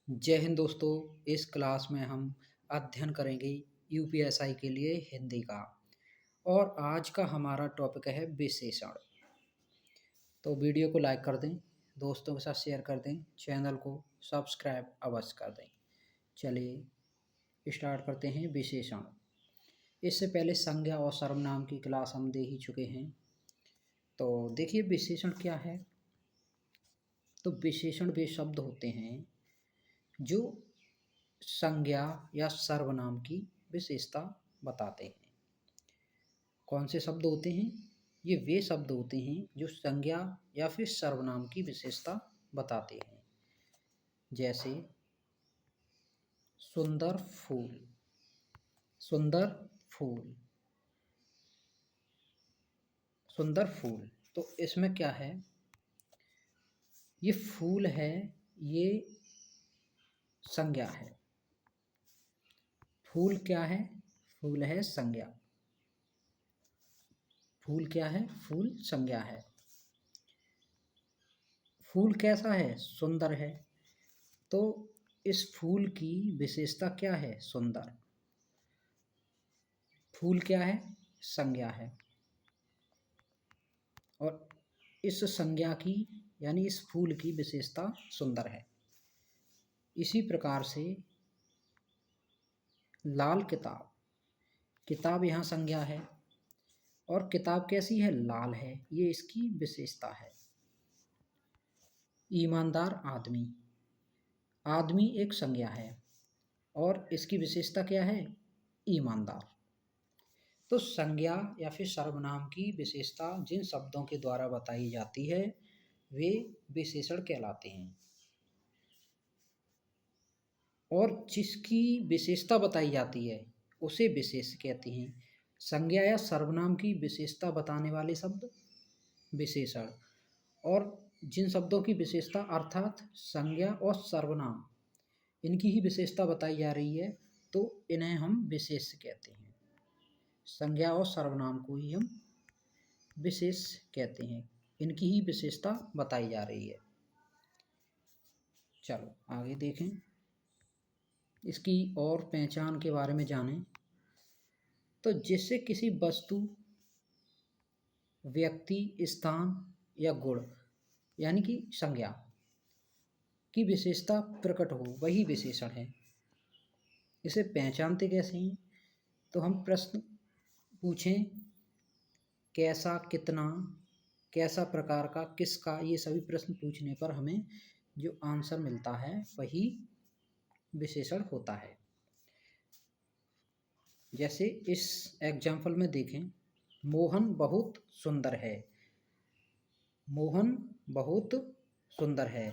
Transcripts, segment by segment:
जय हिंद दोस्तों। इस क्लास में हम अध्ययन करेंगे यूपीएसआई के लिए हिंदी का। और आज का हमारा टॉपिक है विशेषण। तो वीडियो को लाइक कर दें, दोस्तों के साथ शेयर कर दें, चैनल को सब्सक्राइब अवश्य कर दें। चलिए स्टार्ट करते हैं। विशेषण। इससे पहले संज्ञा और सर्वनाम की क्लास हम दे ही चुके हैं। तो देखिए विशेषण क्या है। तो विशेषण वे शब्द होते हैं जो संज्ञा या सर्वनाम की विशेषता बताते हैं। कौन से शब्द होते हैं? ये वे शब्द होते हैं जो संज्ञा या फिर सर्वनाम की विशेषता बताते हैं। जैसे सुंदर फूल, सुंदर फूल, सुंदर फूल। तो इसमें क्या है? ये फूल है, ये संज्ञा है। फूल क्या है? फूल है संज्ञा। फूल क्या है? फूल संज्ञा है। फूल कैसा है? सुंदर है। तो इस फूल की विशेषता क्या है? सुंदर। फूल क्या है? संज्ञा है। और इस संज्ञा की यानी इस फूल की विशेषता सुंदर है। इसी प्रकार से लाल किताब, किताब यहाँ संज्ञा है और किताब कैसी है? लाल है, ये इसकी विशेषता है। ईमानदार आदमी, आदमी एक संज्ञा है और इसकी विशेषता क्या है? ईमानदार। तो संज्ञा या फिर सर्वनाम की विशेषता जिन शब्दों के द्वारा बताई जाती है वे विशेषण कहलाते हैं। और जिसकी विशेषता बताई जाती है उसे विशेष कहते हैं। संज्ञा या सर्वनाम की विशेषता बताने वाले शब्द विशेषण। और जिन शब्दों की विशेषता अर्थात संज्ञा और सर्वनाम इनकी ही विशेषता बताई जा रही है तो इन्हें हम विशेष कहते हैं। संज्ञा और सर्वनाम को ही हम विशेष कहते हैं, इनकी ही विशेषता बताई जा रही है। चलो आगे देखें, इसकी और पहचान के बारे में जानें। तो जिससे किसी वस्तु, व्यक्ति, स्थान या गुण यानी कि संज्ञा की विशेषता प्रकट हो वही विशेषण है। इसे पहचानते कैसे हैं? तो हम प्रश्न पूछें कैसा, कितना, कैसा प्रकार का, किसका, ये सभी प्रश्न पूछने पर हमें जो आंसर मिलता है वही विशेषण होता है। जैसे इस एग्जाम्पल में देखें, मोहन बहुत सुंदर है। मोहन बहुत सुंदर है।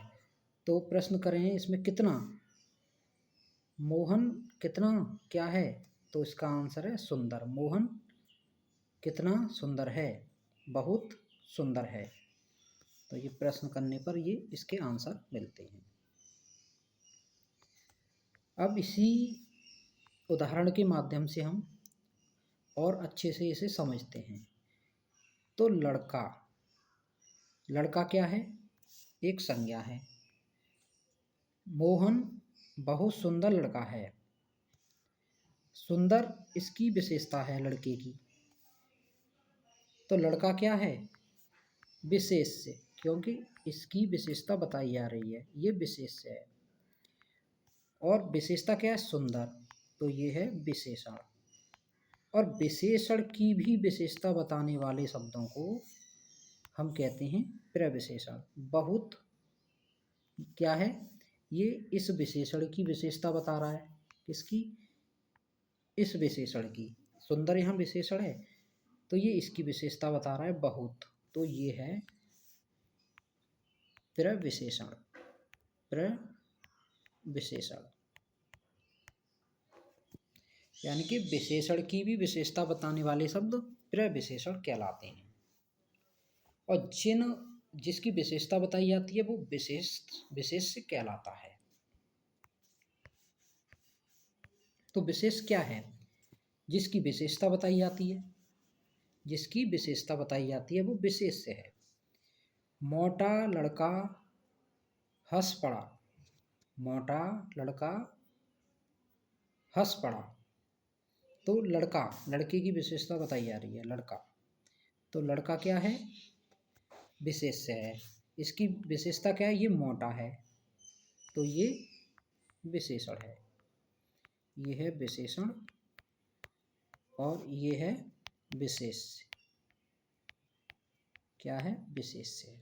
तो प्रश्न करें इसमें कितना, मोहन कितना क्या है? तो इसका आंसर है सुंदर। मोहन कितना सुंदर है? बहुत सुंदर है। तो ये प्रश्न करने पर ये इसके आंसर मिलते हैं। अब इसी उदाहरण के माध्यम से हम और अच्छे से इसे समझते हैं। तो लड़का, लड़का क्या है? एक संज्ञा है। मोहन बहुत सुंदर लड़का है। सुंदर इसकी विशेषता है लड़के की। तो लड़का क्या है? विशेष्य, क्योंकि इसकी विशेषता बताई जा रही है, ये विशेष्य है। और विशेषता क्या है? सुंदर। तो ये है विशेषण। और विशेषण की भी विशेषता बताने वाले शब्दों को हम कहते हैं प्रविशेषण। बहुत क्या है? ये इस विशेषण की विशेषता बता रहा है। किसकी? इस विशेषण की। सुंदर यहाँ विशेषण है तो ये इसकी विशेषता बता रहा है बहुत। तो ये है प्रविशेषण। प्रविशेषण यानी कि विशेषण की भी विशेषता बताने वाले शब्द प्रविशेषण कहलाते हैं। और जिसकी विशेषता बताई जाती है वो विशेष्य कहलाता है। तो विशेष क्या है? जिसकी विशेषता बताई जाती है, जिसकी विशेषता बताई जाती है वो विशेष्य है। मोटा लड़का हंस पड़ा। मोटा लड़का हंस पड़ा। तो लड़का, लड़के की विशेषता बताई जा रही है, लड़का। तो लड़का क्या है? विशेष्य है। इसकी विशेषता क्या है? ये मोटा है, तो ये विशेषण है। ये है विशेषण और ये है विशेष्य। क्या है? विशेष्य।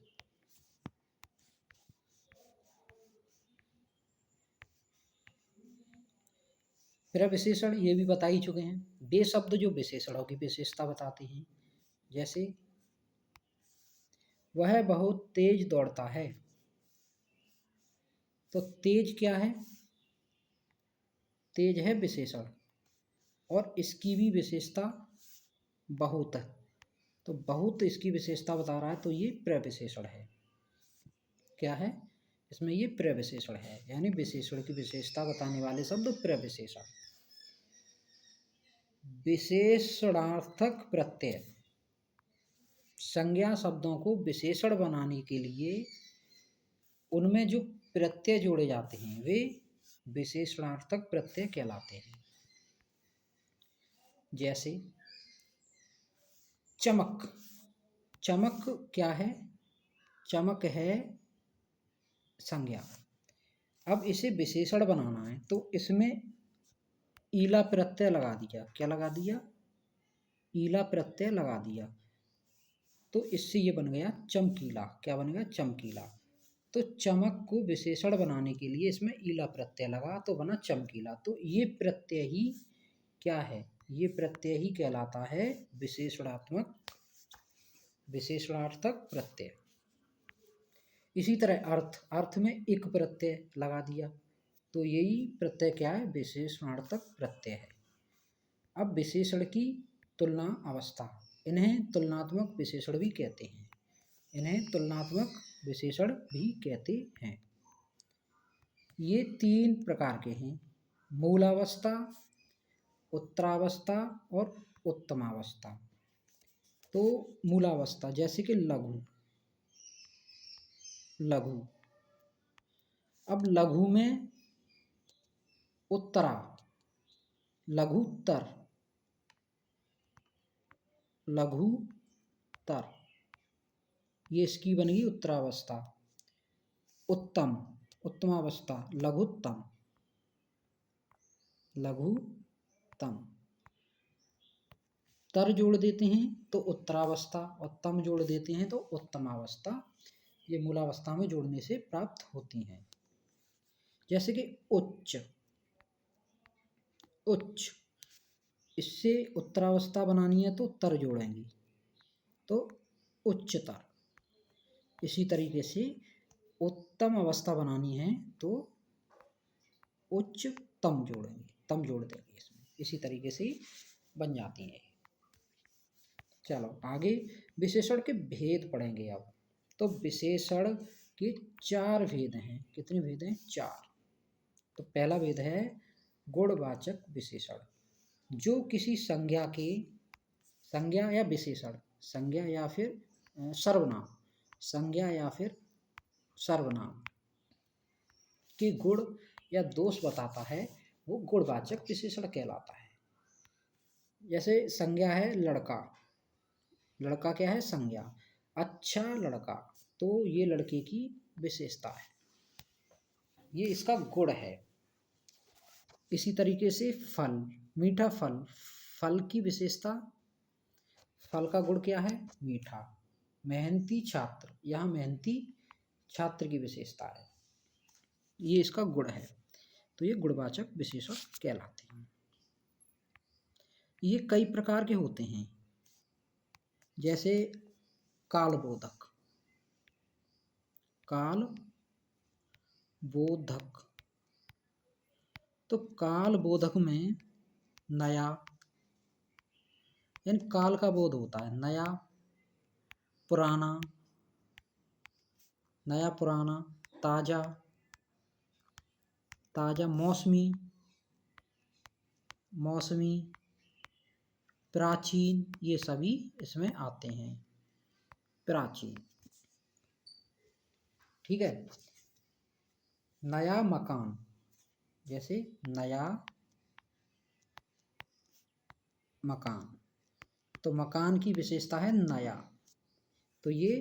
फिर विशेषण ये भी बता ही चुके हैं। वे शब्द जो विशेषणों की विशेषता बताते हैं, जैसे वह बहुत तेज दौड़ता है। तो तेज क्या है? तेज है विशेषण, और इसकी भी विशेषता बहुत है। तो बहुत इसकी विशेषता बता रहा है, तो ये प्रविशेषण है। क्या है? इसमें ये प्रविशेषण है, यानी विशेषण की विशेषता बताने वाले शब्द प्रविशेषण। विशेषणार्थक प्रत्यय, संज्ञा शब्दों को विशेषण बनाने के लिए उनमें जो प्रत्यय जोड़े जाते हैं वे विशेषणार्थक प्रत्यय कहलाते हैं। जैसे चमक। चमक क्या है? चमक है संज्ञा। अब इसे विशेषण बनाना है तो इसमें ईला प्रत्यय लगा दिया। क्या लगा दिया? ईला प्रत्यय लगा दिया, तो इससे ये बन गया चमकीला। क्या बन गया? चमकीला। तो चमक को विशेषण बनाने के लिए इसमें ईला प्रत्यय लगा तो बना चमकीला। तो ये प्रत्यय ही क्या है? ये प्रत्यय ही कहलाता है विशेषणात्मक, विशेषणार्थक प्रत्यय। इसी तरह अर्थ, अर्थ में एक प्रत्यय लगा दिया, तो यही प्रत्यय क्या है? विशेषणार्थक प्रत्यय है। अब विशेषण की तुलना अवस्था, इन्हें तुलनात्मक विशेषण भी कहते हैं। इन्हें तुलनात्मक विशेषण भी कहते हैं। ये 3 प्रकार के हैं: मूलावस्था, उत्तरावस्था और उत्तमावस्था। तो मूलावस्था जैसे कि लघु। लघु, अब लघु में उत्तरा, लघुत्तर, लघुतर, ये इसकी बनेगी उत्तरावस्था। उत्तम, उत्तमावस्था, लघुत्तम, लघुतम। तर जोड़ देते हैं तो उत्तरावस्था, और तम जोड़ देते हैं तो उत्तमावस्था। ये मूलावस्था में जोड़ने से प्राप्त होती हैं। जैसे कि उच्च। उच्च, इससे उत्तरावस्था बनानी है तो तर जोड़ेंगे तो उच्चतर। इसी तरीके से उत्तम अवस्था बनानी है तो उच्चतम जोड़ेंगे, तम जोड़ देंगे इसमें। इसी तरीके से बन जाती है। चलो आगे विशेषण के भेद पढ़ेंगे अब। तो विशेषण के 4 भेद हैं। कितने भेद हैं? 4। तो पहला भेद है गुणवाचक विशेषण, जो किसी संज्ञा के, संज्ञा या विशेषण, संज्ञा या फिर सर्वनाम, संज्ञा या फिर सर्वनाम के गुण या दोष बताता है, वो गुणवाचक विशेषण कहलाता है। जैसे संज्ञा है लड़का। लड़का क्या है? संज्ञा। अच्छा लड़का, तो ये लड़के की विशेषता है, ये इसका गुण है। इसी तरीके से फल, मीठा फल, फल की विशेषता, फल का गुण क्या है? मीठा। मेहनती छात्र, यहाँ मेहनती छात्र की विशेषता है, ये इसका गुण है। तो ये गुणवाचक विशेषण कहलाते हैं। ये कई प्रकार के होते हैं, जैसे कालबोधक। कालबोधक, तो कालबोधक में नया, यानी काल का बोध होता है। नया, पुराना, नया पुराना, ताजा, ताजा, मौसमी, मौसमी, प्राचीन, ये सभी इसमें आते हैं। प्राचीन, ठीक है। नया मकान, जैसे नया मकान, तो मकान की विशेषता है नया, तो ये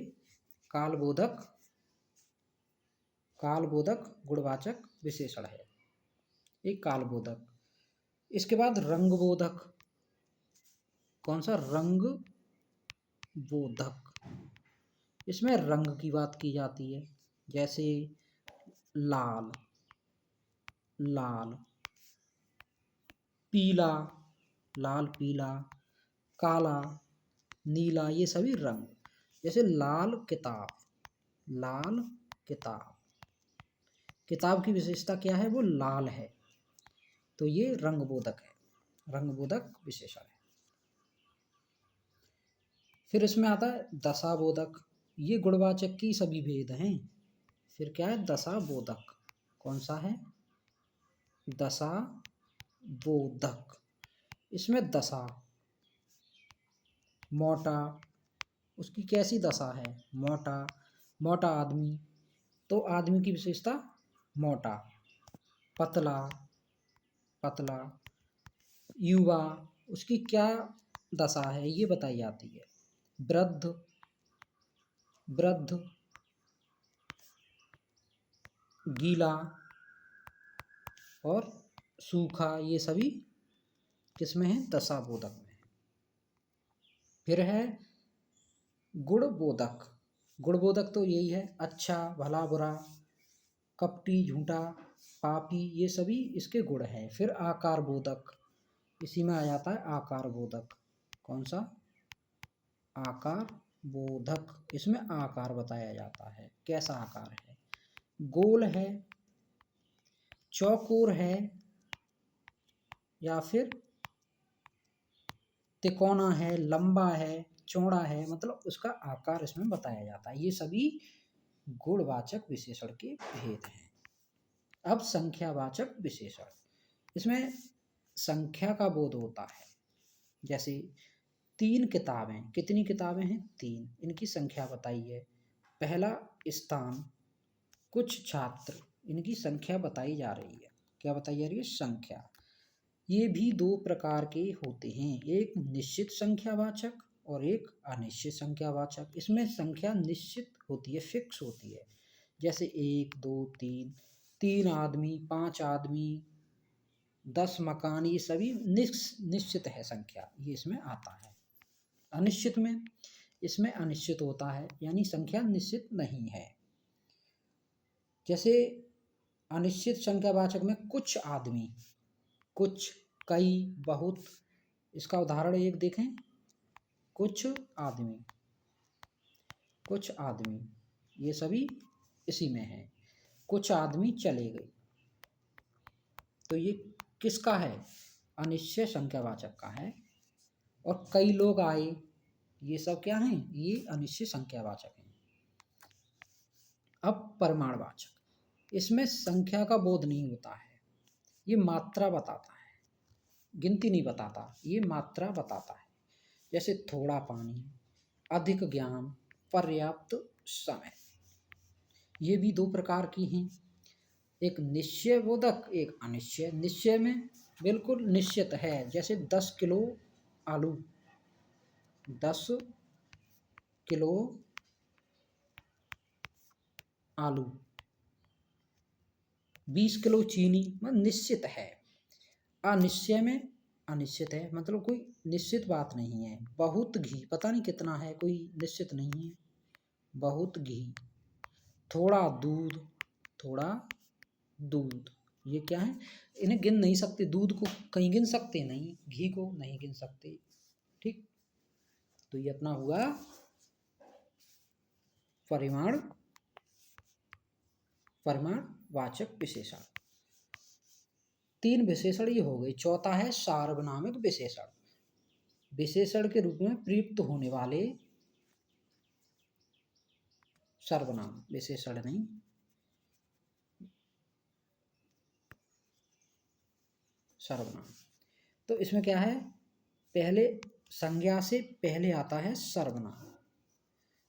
कालबोधक गुणवाचक विशेषण है, एक कालबोधक। इसके बाद रंगबोधक, कौन सा? रंग बोधक। इसमें रंग की बात की जाती है, जैसे लाल, लाल, पीला, लाल पीला, काला, नीला, ये सभी रंग। जैसे लाल किताब, लाल किताब, किताब की विशेषता क्या है? वो लाल है, तो ये रंगबोधक है, रंगबोधक विशेषण है। फिर इसमें आता है दशाबोधक, ये गुणवाचक की सभी भेद हैं। फिर क्या है? दशाबोधक, कौन सा है? दशाबोधक। इसमें दशा, मोटा, उसकी कैसी दशा है? मोटा, मोटा आदमी, तो आदमी की विशेषता मोटा। पतला, पतला, युवा, उसकी क्या दशा है ये बताई जाती है। वृद्ध, वृद्ध, गीला और सूखा, ये सभी किसमें है? दशाबोधक में। फिर है गुणबोधक, गुणबोधक तो यही है, अच्छा, भला, बुरा, कपटी, झूठा, पापी, ये सभी इसके गुण हैं। फिर आकार बोधक, इसी में आ जाता है आकार बोधक, कौन सा? आकार बोधक। इसमें आकार बताया जाता है, कैसा आकार है? गोल है, चौकोर है, या फिर तिकोना है, लंबा है, चौड़ा है, मतलब उसका आकार इसमें बताया जाता है। ये सभी गुणवाचक विशेषण के भेद हैं। अब संख्यावाचक विशेषण, इसमें संख्या का बोध होता है। जैसे 3 किताबें, कितनी किताबें हैं? 3, इनकी संख्या बताइए। पहला स्थान, कुछ छात्र, इनकी संख्या बताई जा रही है। क्या बताई जा रही है? संख्या। ये भी 2 प्रकार के होते हैं, एक निश्चित संख्यावाचक और एक अनिश्चित संख्यावाचक। इसमें संख्या निश्चित होती है, फिक्स होती है, जैसे 1, 2, 3, 3 आदमी, 5 आदमी, 10 मकान, ये सभी निश्चित है संख्या, ये इसमें आता है। अनिश्चित में, इसमें अनिश्चित होता है, यानी संख्या निश्चित नहीं है। जैसे अनिश्चित संख्यावाचक में कुछ आदमी, कुछ, कई, बहुत, इसका उदाहरण एक देखें। कुछ आदमी, कुछ आदमी, ये सभी इसी में है। कुछ आदमी चले गए, तो ये किसका है? अनिश्चित संख्यावाचक का है। और कई लोग आए, ये सब क्या हैं? ये अनिश्चित संख्यावाचक हैं। अब परिमाणवाचक, इसमें संख्या का बोध नहीं होता है, ये मात्रा बताता है, गिनती नहीं बताता, ये मात्रा बताता है। जैसे थोड़ा पानी, अधिक ज्ञान, पर्याप्त समय, ये भी 2 प्रकार की हैं, एक निश्चय बोधक, एक अनिश्चय। निश्चय में बिल्कुल निश्चित है, जैसे 10 किलो आलू, 10 किलो आलू, 20 किलो चीनी, मतलब निश्चित है। अनिश्चय में अनिश्चित है, मतलब कोई निश्चित बात नहीं है। बहुत घी, पता नहीं कितना है, कोई निश्चित नहीं है, बहुत घी। थोड़ा दूध, थोड़ा दूध, ये क्या है? इन्हें गिन नहीं सकते, दूध को कहीं गिन सकते नहीं, घी को नहीं गिन सकते। ठीक, तो ये अपना हुआ परिमाणवाचक विशेषण। 3 विशेषण ये हो गए। चौथा है सार्वनामिक विशेषण, विशेषण के रूप में प्रयुक्त होने वाले सर्वनाम, विशेषण नहीं, सर्वनाम। तो इसमें क्या है? पहले संज्ञा से पहले आता है सर्वनाम।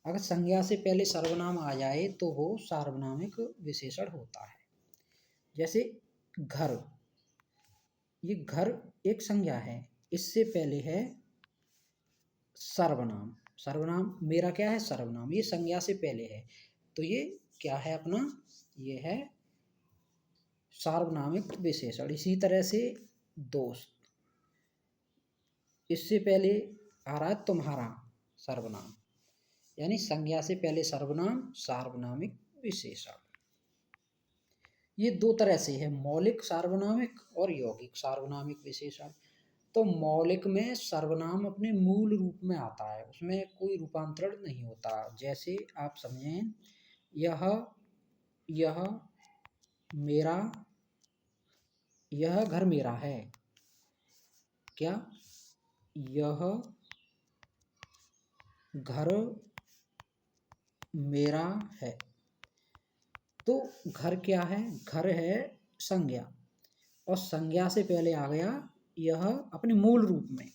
अगर संज्ञा से पहले सर्वनाम आ जाए तो वो सार्वनामिक विशेषण होता है। जैसे घर, ये घर एक संज्ञा है, इससे पहले है सर्वनाम। सर्वनाम मेरा क्या है, सर्वनाम, ये संज्ञा से पहले है, तो ये क्या है अपना, ये है सार्वनामिक विशेषण। इसी तरह से दोस्त, इससे पहले आ रहा है तुम्हारा, सर्वनाम, यानी संज्ञा से पहले सर्वनाम, सार्वनामिक विशेषण। ये दो तरह से है, मौलिक सार्वनामिक और यौगिक सार्वनामिक विशेषण। तो मौलिक में सर्वनाम अपने मूल रूप में आता है, उसमें कोई रूपांतरण नहीं होता। जैसे आप समझें, यह, यह मेरा, यह घर मेरा है, क्या, यह घर मेरा है। तो घर क्या है, घर है संज्ञा, और संज्ञा से पहले आ गया यह अपने मूल रूप में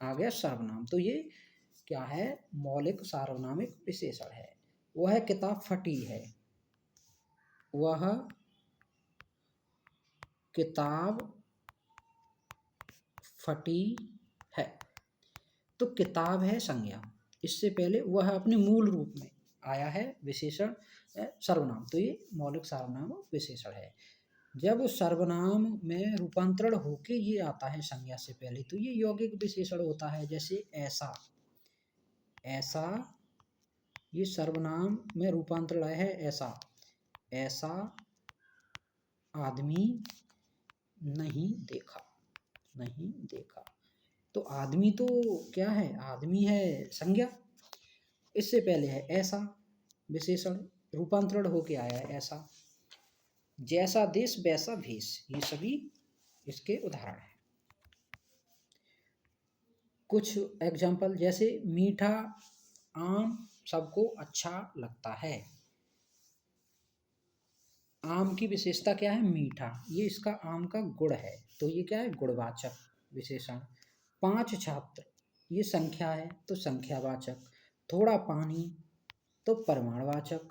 आ गया सर्वनाम। तो ये क्या है, मौलिक सार्वनामिक विशेषण है। वह किताब फटी है, वह किताब फटी है। तो किताब है संज्ञा, इससे पहले वह अपने मूल रूप में आया है विशेषण सर्वनाम, तो ये मौलिक सार्वनाम विशेषण है। जब उस सर्वनाम में रूपांतरण होके ये आता है संज्ञा से पहले, तो ये यौगिक विशेषण होता है। जैसे ऐसा, ऐसा, ये सर्वनाम में रूपांतरण है ऐसा, ऐसा आदमी नहीं देखा, नहीं देखा। तो आदमी तो क्या है, आदमी है संज्ञा, इससे पहले है ऐसा विशेषण, रूपांतरण होके आया है ऐसा। जैसा देश वैसा भेष, ये सभी इसके उदाहरण हैं। कुछ एग्जाम्पल, जैसे मीठा आम सबको अच्छा लगता है। आम की विशेषता क्या है, मीठा, ये इसका आम का गुण है, तो ये क्या है, गुणवाचक विशेषण। 5 छात्र, ये संख्या है तो संख्यावाचक। थोड़ा पानी, तो परिमाणवाचक।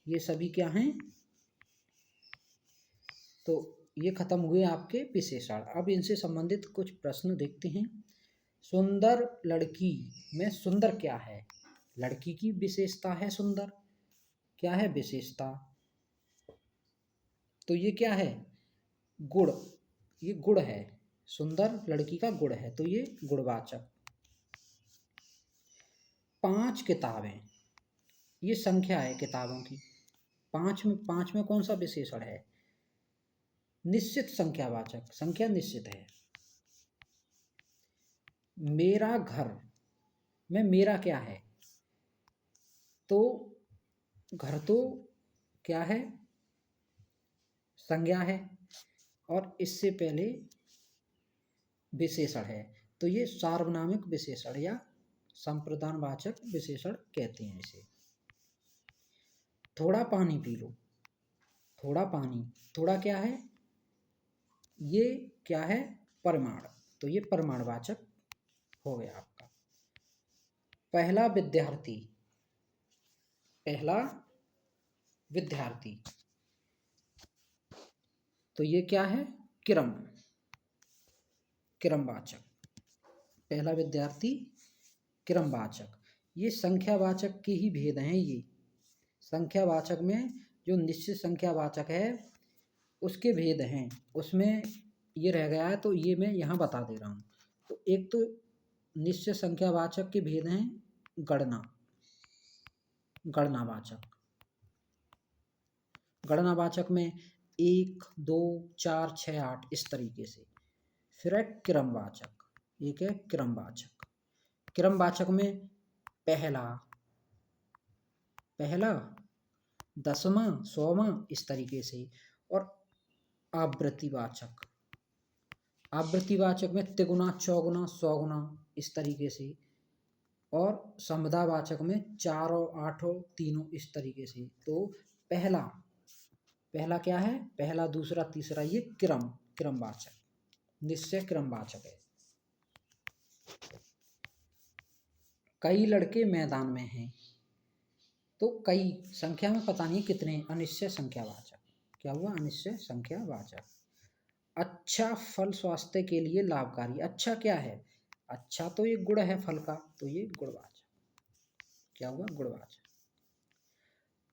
ये सभी क्या हैं, तो ये खत्म हुए आपके विशेषण। अब इनसे संबंधित कुछ प्रश्न देखते हैं। सुंदर लड़की में सुंदर क्या है, लड़की की विशेषता है सुंदर, क्या है विशेषता, तो ये क्या है, गुण, ये गुण है, सुंदर लड़की का गुण है, तो ये गुणवाचक। 5 किताबें, ये संख्या है किताबों की। 5 में कौन सा विशेषण है, निश्चित संख्यावाचक, संख्या निश्चित है। मेरा घर में मेरा क्या है, तो घर तो क्या है, संज्ञा है, और इससे पहले विशेषण है, तो ये सार्वनामिक विशेषण या संप्रदानवाचक विशेषण कहते हैं इसे। थोड़ा पानी पी लो, थोड़ा पानी, थोड़ा क्या है, ये क्या है, परिमाण, तो ये परिमाणवाचक हो गया आपका। पहला विद्यार्थी, पहला विद्यार्थी, तो ये क्या है, क्रम, क्रमवाचक। पहला विद्यार्थी क्रमवाचक। ये संख्यावाचक के ही भेद हैं। ये संख्यावाचक में जो निश्चित संख्यावाचक है उसके भेद हैं, उसमें ये रह गया है, तो ये मैं यहाँ बता दे रहा हूँ। तो एक तो निश्चित संख्यावाचक के भेद हैं, गणना, गणनावाचक, गणनावाचक में 1 2 4 6 8 इस तरीके से। फिर है क्रमवाचक, एक है क्रमवाचक। क्रमवाचक में पहला, पहला, 10वां, 100वां इस तरीके से। और आवृत्तिवाचक, आवृत्तिवाचक में तिगुना, चौगुना, सौगुना इस तरीके से। और समुदायवाचक में 4 और 8 और 3 इस तरीके से। तो पहला, पहला क्या है, पहला, दूसरा, तीसरा, ये क्रम, क्रमवाचक, निश्चय क्रमवाचक है। कई लड़के मैदान में हैं, तो कई संख्या में पता नहीं कितने, अनिश्चय संख्यावाचक, क्या हुआ, अनिश्चय संख्यावाचक। अच्छा फल स्वास्थ्य के लिए लाभकारी, अच्छा क्या है, अच्छा तो ये गुण है फल का, तो ये गुणवाचक, क्या हुआ, गुणवाचक।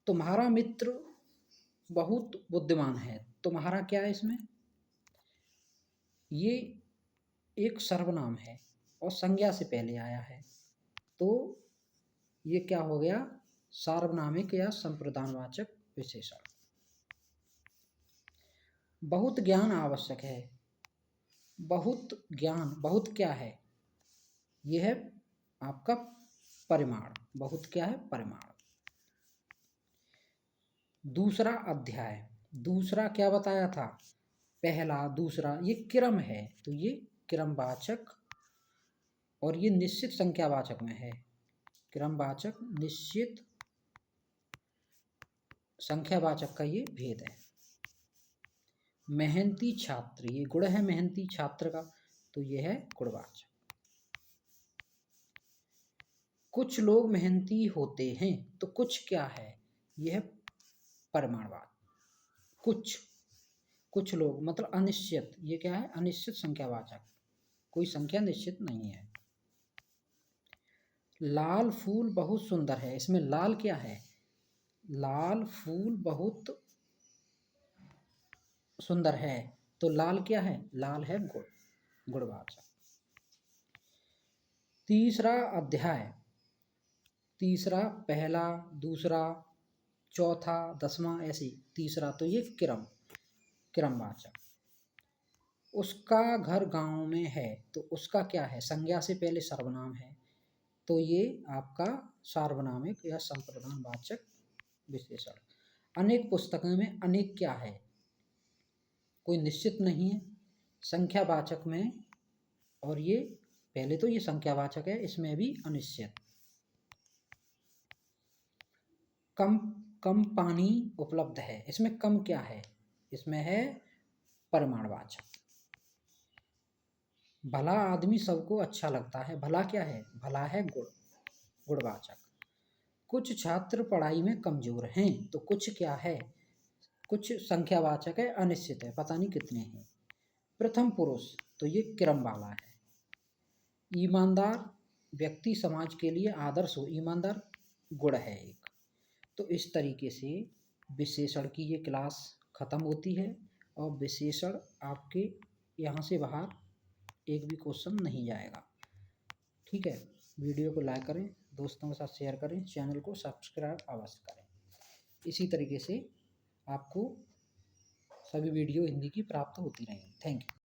तुम्हारा मित्र बहुत बुद्धिमान है, तुम्हारा क्या है इसमें, ये एक सर्वनाम है और संज्ञा से पहले आया है, तो ये क्या हो गया, सार्वनामिक या संप्रदानवाचक विशेषण। बहुत ज्ञान आवश्यक है, बहुत ज्ञान, बहुत क्या है, यह है आपका परिमाण, बहुत क्या है, परिमाण। दूसरा अध्याय, दूसरा क्या बताया था, पहला दूसरा, ये क्रम है, तो ये क्रमवाचक और ये निश्चित संख्यावाचक में है, क्रमवाचक निश्चित संख्यावाचक का ये भेद है। मेहनती छात्र, ये गुण है मेहनती छात्र का, तो ये है गुणवाचक। कुछ लोग मेहनती होते हैं, तो कुछ क्या है, यह है परिमाणवाचक। कुछ लोग मतलब अनिश्चित, ये क्या है, अनिश्चित संख्यावाचक, कोई संख्या निश्चित नहीं है। लाल फूल बहुत सुंदर है, इसमें लाल क्या है, लाल फूल बहुत सुंदर है, तो लाल क्या है, लाल है गुण, गुणवाचक। तीसरा अध्याय, तीसरा, पहला, दूसरा, चौथा, 10वां, ऐसे तीसरा, तो ये क्रमवाचक। उसका घर गांव में है, तो उसका क्या है, संज्ञा से पहले सर्वनाम है, तो ये आपका सार्वनामिक या संप्रदानवाचक विशेषण। अनेक पुस्तकों में, अनेक क्या है, कोई निश्चित नहीं है, संख्यावाचक में, और ये पहले तो ये संख्यावाचक है, इसमें भी अनिश्चित। कम कम पानी उपलब्ध है, इसमें कम क्या है, इसमें है परिमाणवाचक। भला आदमी सबको अच्छा लगता है, भला क्या है, भला है गुणवाचक। कुछ छात्र पढ़ाई में कमजोर हैं, तो कुछ क्या है, कुछ संख्यावाचक है, अनिश्चित है, पता नहीं कितने हैं। प्रथम पुरुष, तो ये क्रम वाला है। ईमानदार व्यक्ति समाज के लिए आदर्श हो, ईमानदार गुण है एक। तो इस तरीके से विशेषण की ये क्लास ख़त्म होती है, और विशेषण आपके यहाँ से बाहर एक भी क्वेश्चन नहीं जाएगा। ठीक है, वीडियो को लाइक करें, दोस्तों के साथ शेयर करें, चैनल को सब्सक्राइब अवश्य करें। इसी तरीके से आपको सभी वीडियो हिंदी की प्राप्त होती रहेंगी। Thank you.